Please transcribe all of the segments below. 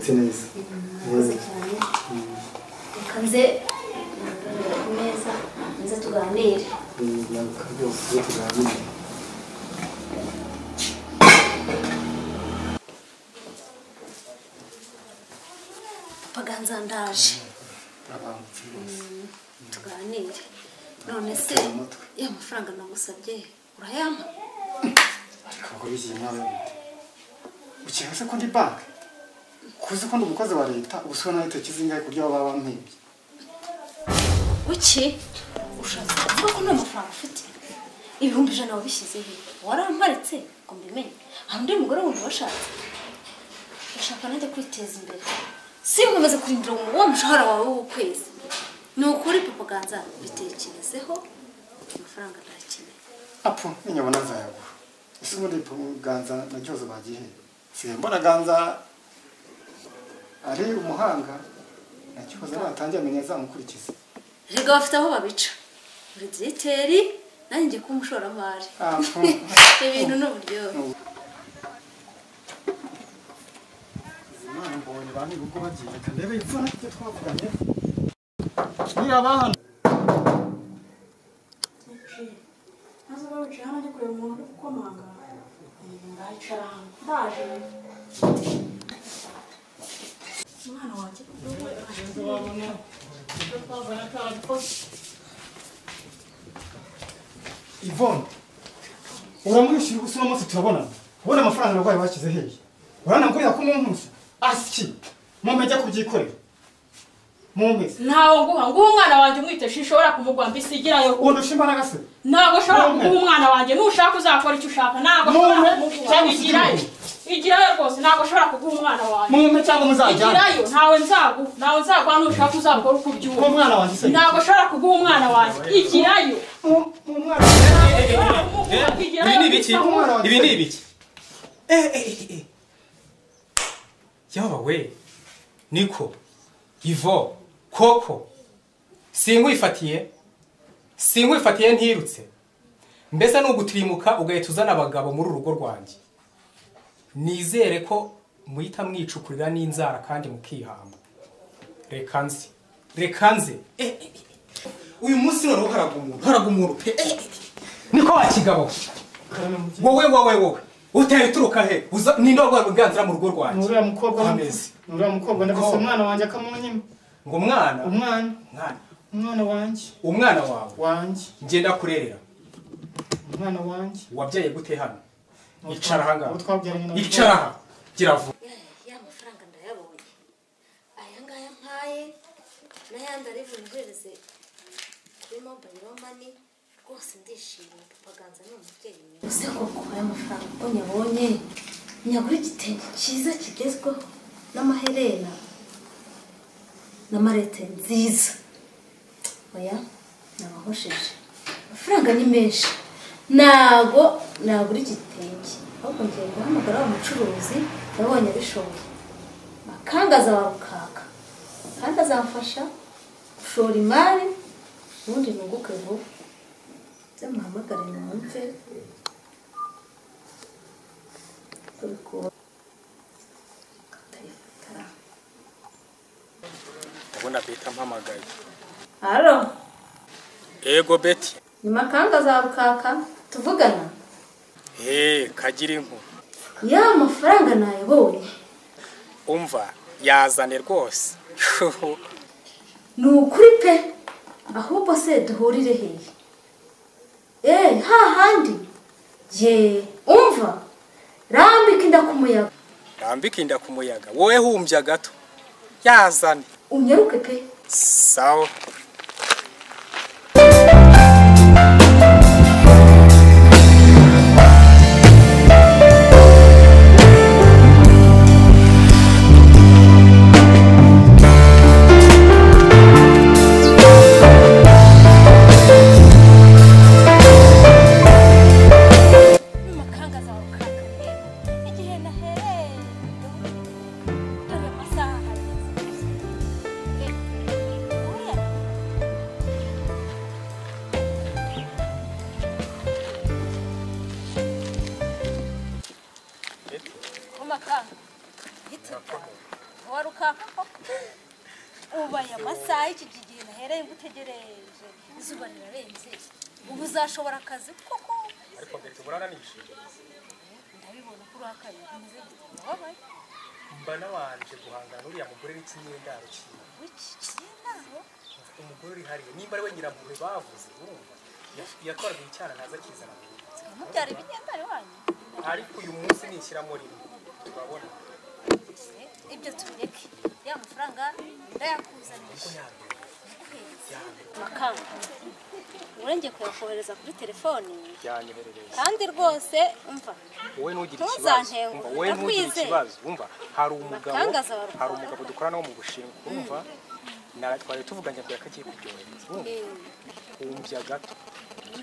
watetse neza. Murakoze cyane. Reka nze ku meza nze tuganire. Nyabuka byose tuganire. Makangaza ndaje. Tuganire. None se ya mafaranga nagusabye urayampa? Ariko bigiye nawe. Ukirase ko ndi bank. Kuzi ko ndi umukozi wa leta ubusura na leta kizingaye kurya baba bampembye. Uki? Ushatse kuvuga ko nta mafaranga ufite? Ibihumbi 100 wabishyize he? Waramparitse ngo mbimenye. Hari undi mugore wundi washatse. Ushaka nande kwiteza imbere. Si nkomeze kurindira wa mushahara wawe w'ukwezi. Ni ukuri Makangaza bitekerezeho amafaranga ndakeneye. Apo ninyabona zayago. Ese muri Makangaza na cyozo bagiye. Siye mbona Makangaza ari umuhanga. Na cyozo natangiye amenya zamukurikiza. Rega bafite aho babica. Muri dieteri nanjye ko umushoramari. Apo. Ibintu n'uburyo. Imboni bani guko bagiye kandebe ipfana cyo twavuganye. Ni abahano. Nazo babicaye hano ariko uyu muntu uri gukomanga. Ngahicara hano. Ndaje. Mwana wanjye. Ivone. Uramwishyura ubusuma mose turabona. Ubona amafaranga nagwaye bakize hehe. Urana ngurira ko umuntu asiki. Mumejya kubyikorera. Mumeze. Ntawo nguha umwana wanjye umwitesha ishobora kumugwa mbisigirayo. Undusha gase. Ntago shobora kuguha umwana wanjye nushaka uzakora icyo ushaka. Ntago shobora kuguha igirayo. Igirayo rwose ntago shobora kuguha umwana wanjye. Mume cyangwa muzajya. Igirayo ntawe nzagwa nushaka uzakora uko byumva. Umwana wanjye se. Ntago shobora kuguha umwana wanjye. Igirayo. Umwana. Ibi ni ibiki? Yaba we. Niko. Ivo. Koko. Singwifatiye ntirutse. Mbese n'ugutirimuka ugahita uzana abagabo muri urugo rwanjye. Nizere ko muhita mwicukurira n'inzara kandi mukihamba. Rekanze. Uyu munsi none haraga umuntu. Niko wakigabo. Wowe. Utaye turuka he? Ninde wagwanzira mu rugo rwanjye? Nuriya mukobwa ndabise umwana wanjye akamunyima. Ngo mwana? Umwana wanjye. Umwana wawe? Wanjye. Ngenda kurerera. Umwana wanjye. Wabyaye gute hano? Icara hanga. Utwabyaranye Icara aha. Gira vuba. Ya mafaranga ndayabonye. Aya ngaya mpaye n'ayandi ari bungereze kuri mobile money rwose ndishimye. Makangaza ni umubyeyi mwiza. Use koko aya mafaranga ko nyabonye nyagura igitenge cyiza kigezweho n'amaherena n'amarete nziza. Oya nabahosheje. Amafaranga ni menshi. Nago nagura igitenge. Ahubwo ngiye guhamagara wa mucuruzi yabonye bishoboye. Makangaza wa Rukaka. Kandi azamfasha gushora imari ubundi nunguke vuba. Muhamagare mwumve. Turiko. Ubona beta mpamagaye. Halo. Ego Beti. Ni Makangaza wa Rukaka tuvugana. Kagira inku. Ya mafaranga nayabonye. Umva yazane rwose. Nukuri pe. Ahubwo se duhurire hehe? Hahandi. Umva. Rambika inda ku muyaga. Wowe humbya gato. Yazane. Unyaruke pe. Sawa. aya masaha iki gihe nahereye ngutegereje izuba rirarenze ubu uzashobora akazi koko ariko mbere tuburana nishije ndabibona kuri akaye bimeze gute wabaye mbana wanje guhangana n'uriya mugore w'ikinyendaro cyiwe w'ikinyendaro umugore uri hariya nimba ari we nyirampuhwe bavuze urumva yatwaraga icyana ntaza akizana mubyara ibinyendaro wanyu ariko uyu munsi nishyiramo rimwe turabona ibyo tubireke ya mafaranga ndayakuzaniye Makanga urenge kuyakohereza kuri telefoni yanyoherereza kandi rwose umva wowe ntugire ikibazo wowe ntugire ikibazo umva hari umugabo dukorana wo mu gushinga urumva twari tuvuganye ko yakagiye kubyohereza wumvya gato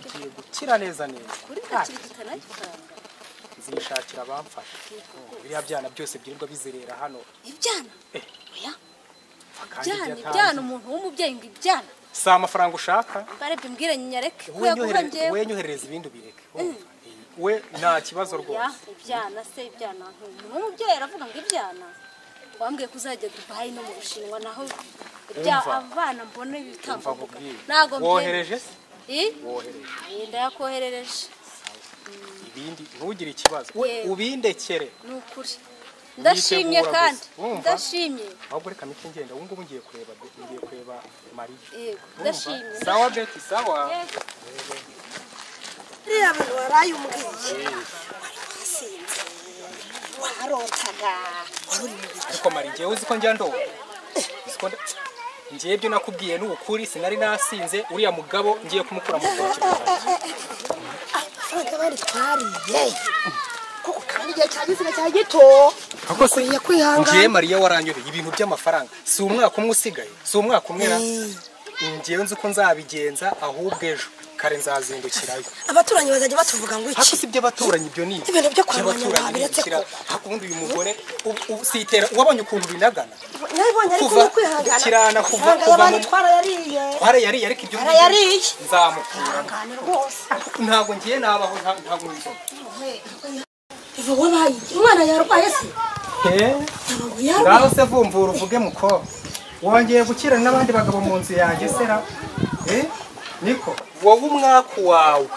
tugiye gukira neza kuri gakiri gitanagikanga zishakira abamfasha biriya byana byose byirirwa bizerera hano ibyana oya ibyana umuntu w'umubyeyi ngo ibyana si amafaranga ushaka barebye mbwire nyareke kuyaguha njyewe we nyoherereza ibindi ubireke we nta kibazo rwose ibyana se ibyana umuntu w'umubyeyi aravuga ngo ibyana wambwiye ko uzajya Dubai no mu Bushinwa naho abana mbone bitambuka ntago wohereje wohereje ndayakoherereje ibindi ntugire ikibazo ubindekere ni ukuri ndashimye kandi ndashimye ahubwo reka mike ngenda ubu ngubu ngiye kureba Mariya yego ndashimye sawa Betty sawa reba abantu waraye umbwiye wasinze warotaga ariko Mariya ngewe uzi ko njya ndoba ngiye ibyo nakubwiye ni ukuri sinari nasinze uriya mugabo ngiye kumukura mu rutoki amafaranga bari twariye kuko kandi igihe cyagizina cya gito ako se ngiye Mariya waranyoreye ibintu by'amafaranga si umwaka umwe usigaye si umwaka umwe ngiye nzi ko nzabigenza ahubwo ejo kare nzazindukirayo abaturanyi bazajya batuvuga ngo iki si ibyo abaturanyi ibyo ni ibintu byo kurwanya babiretse ko hakundi uyu mugore usitera wabonye ukuntu binagana nabibonye ariko no kwihangana kirana kuva mu twara yariye ariko ibyo yariye nzamukura ngane rwose ntago ngiye nabaho ntago nzo ivo wabaye umwana yarwaye se ngaho se vumvura uvuge muko wongeye gukira n'abandi bagabo mu nzu yanjye sera niko wowe umwaku wawe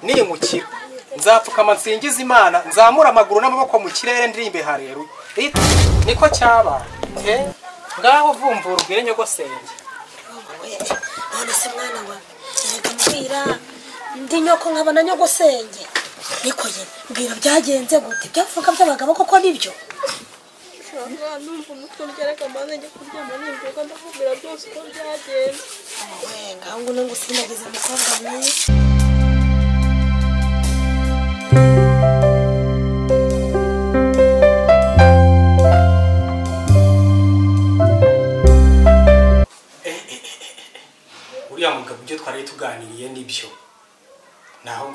nimukira nzapfukama nsingiza Imana nzamura amaguru n'amaboko mu kirere ndirimbe hareru niko cyabaye ngaho vumvura ubwire nyogosenge none se mwana wa reka mbwira ndi nyoko nkabana nyogosenge niko ye mbwira byagenze gute byavuga by'abagabo koko nibyo numva umutwe ngereka maze njye kuryama nimvuga ndakubwira byose uko byagenze ngaho ngo ngo sinageze umukobwa mwiza uriya mugabo ibyo twari tuganiriye nibyo naho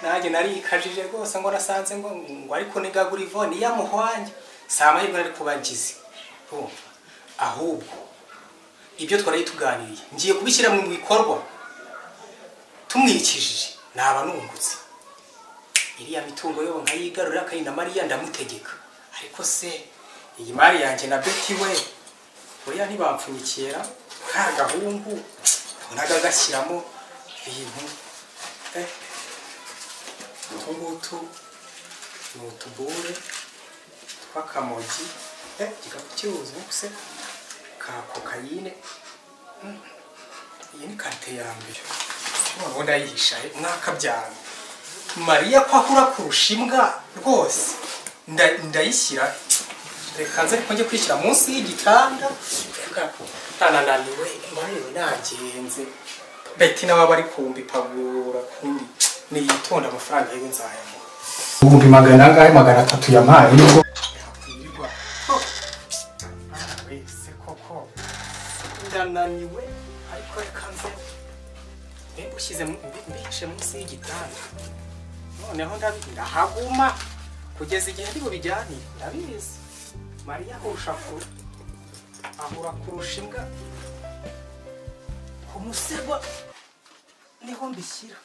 nanjye narikajije rwose ngo nasanze ngo ariko nigagura ivoni yamuhwanye si amahirwe ari kubagize ahubwo ibyo twari tuganiriye ngiye kubishyira mu bikorwa tumwikijije naba nungutse iriya mitungo yo nkayigarurira akayina Mariya ndamutegeka ariko se iyi mari yanjye na Betty we buriya ntibapfunyikira ka gahungu ubonaga gashyiramo ibintu utungutu ni utubure tw'akamogi igikapu cy'uruzi se ka kokayine iyi ni karte ya mbere noneho ndayihishaye mwakabyara Mariya ko ahura kurusha imbwa rwose ndayishyira reka nze ariko njye kwishyira munsi y'igitanda ntanananiwe mbayewe nagenze Betty nawe bari kumbipagura kundi niyitonda amafaranga yewe nzayamuha ibihumbi 300 yampaye nibwo yakwirirwa wese koko ndananiwe ariko reka nze ushyize mbihishe munsi y'igitanda noneho ndahaguma kugeza igihe ndi bubijyanire ndabizi Mariya ahura kurusha imbwa ku musego niho mbishyira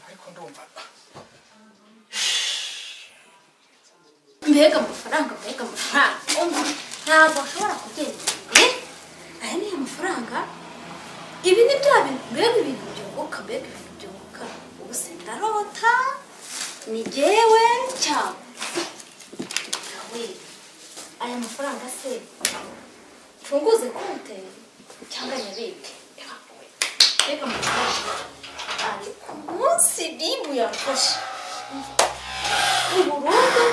ariko ndumva mbega amafaranga ntabwo ashobora kugenda aya ni amafaranga ibi ni bya bintu mbega ibintu byunguka ubu se ndarota ni jyewe cyangwa aya mafaranga se mfunguze konte cyangwa nyabike mbega amafaranga ari ku munsi ribu yafashe burundu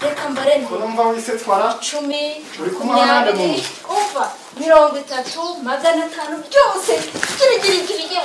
reka mbarene numva wise twara 10 uri kumwana mu umva 30 500 byose kirigirigirige